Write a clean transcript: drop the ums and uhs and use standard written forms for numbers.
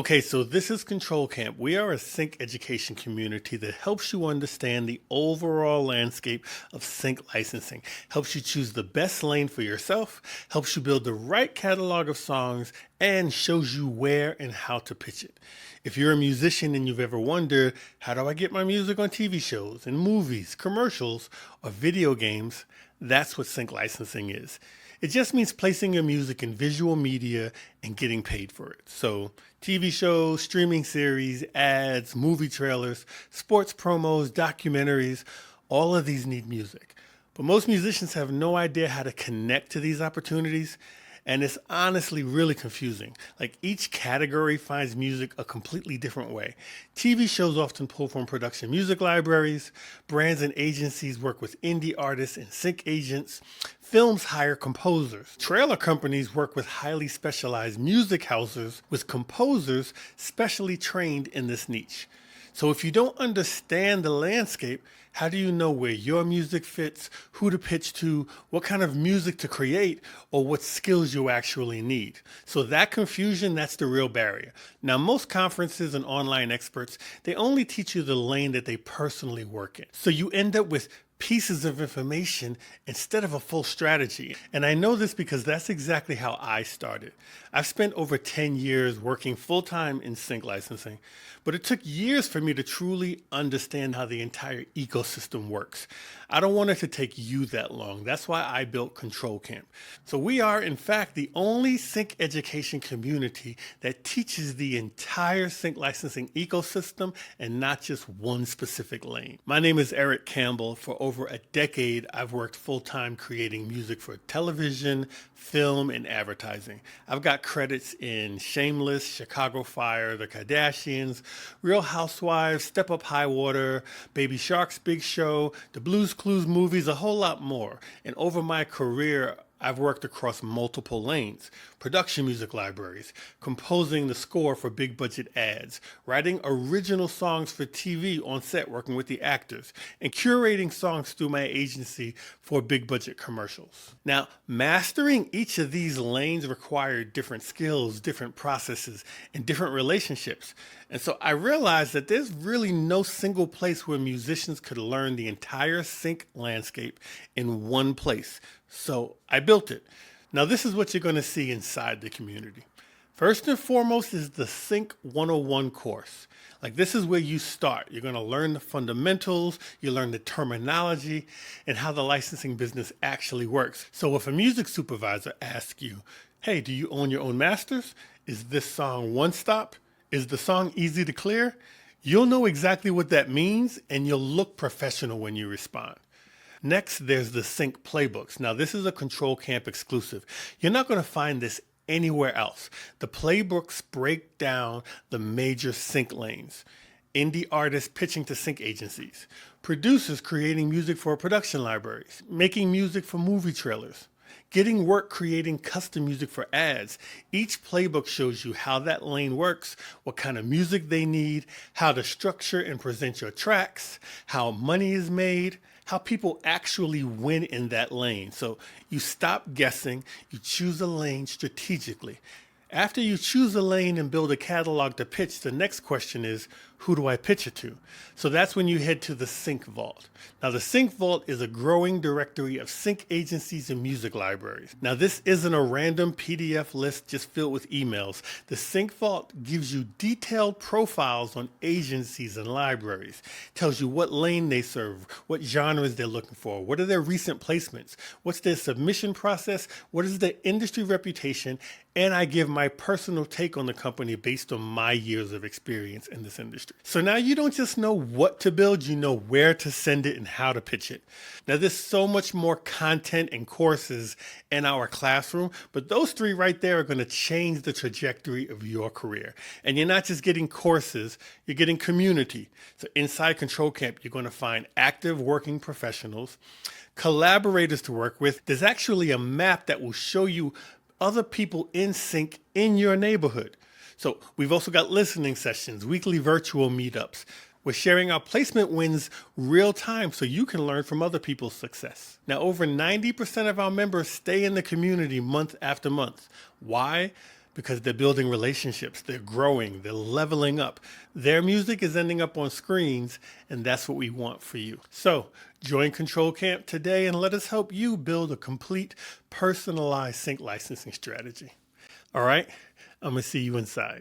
Okay, so this is Control Camp. We are a sync education community that helps you understand the overall landscape of sync licensing, helps you choose the best lane for yourself, helps you build the right catalog of songs, and shows you where and how to pitch it. If you're a musician and you've ever wondered, how do I get my music on TV shows and movies, commercials, or video games? That's what sync licensing is. It just means placing your music in visual media and getting paid for it. So TV shows, streaming series, ads, movie trailers, sports promos, documentaries, all of these need music. But most musicians have no idea how to connect to these opportunities. And it's honestly really confusing. Like each category finds music a completely different way. TV shows often pull from production music libraries. Brands and agencies work with indie artists and sync agents. Films hire composers. Trailer companies work with highly specialized music houses with composers specially trained in this niche. So if you don't understand the landscape, how do you know where your music fits, who to pitch to, what kind of music to create, or what skills you actually need? So that confusion, that's the real barrier. Now, most conferences and online experts, they only teach you the lane that they personally work in. So you end up with pieces of information instead of a full strategy. And I know this because that's exactly how I started. I've spent over 10 years working full-time in sync licensing, but it took years for me to truly understand how the entire ecosystem works. I don't want it to take you that long. That's why I built Control Camp. So we are, in fact, the only sync education community that teaches the entire sync licensing ecosystem and not just one specific lane. My name is Eric Campbell. For over a decade, I've worked full-time creating music for television, film, and advertising. I've got credits in Shameless, Chicago Fire, The Kardashians, Real Housewives, Step Up High Water, Baby Shark's Big Show, the Blues Clues movies, a whole lot more. And over my career, I've worked across multiple lanes: production music libraries, composing the score for big budget ads, writing original songs for TV on set working with the actors, and curating songs through my agency for big budget commercials. Now, mastering each of these lanes required different skills, different processes, and different relationships. And so I realized that there's really no single place where musicians could learn the entire sync landscape in one place. So I built it. Now this is what you're going to see inside the community. First and foremost is the Sync 101 course. Like this is where you start. You're going to learn the fundamentals, you learn the terminology, and how the licensing business actually works. So if a music supervisor asks you, hey, do you own your own masters? Is this song one stop? Is the song easy to clear? You'll know exactly what that means, and you'll look professional when you respond. Next, there's the sync playbooks. Now, this is a Control Camp exclusive. You're not going to find this anywhere else. The playbooks break down the major sync lanes. Indie artists pitching to sync agencies. Producers creating music for production libraries. Making music for movie trailers. Getting work creating custom music for ads. Each playbook shows you how that lane works, what kind of music they need, how to structure and present your tracks, how money is made, how people actually win in that lane. So you stop guessing, you choose a lane strategically. After you choose a lane and build a catalog to pitch, the next question is, who do I pitch it to? So that's when you head to the Sync Vault. Now the Sync Vault is a growing directory of sync agencies and music libraries. Now this isn't a random PDF list just filled with emails. The Sync Vault gives you detailed profiles on agencies and libraries. Tells you what lane they serve, what genres they're looking for, what are their recent placements, what's their submission process, what is their industry reputation, and I give my personal take on the company based on my years of experience in this industry. So now you don't just know what to build, you know where to send it and how to pitch it. Now there's so much more content and courses in our classroom, but those three right there are going to change the trajectory of your career. And you're not just getting courses, you're getting community. So inside Control Camp, you're going to find active working professionals, collaborators to work with. There's actually a map that will show you other people in sync in your neighborhood. So we've also got listening sessions, weekly virtual meetups. We're sharing our placement wins real time so you can learn from other people's success. Now, over 90% of our members stay in the community month after month. Why? because they're building relationships, they're growing, they're leveling up. Their music is ending up on screens, and that's what we want for you. So join Control Camp today and let us help you build a complete personalized sync licensing strategy. All right, I'm gonna see you inside.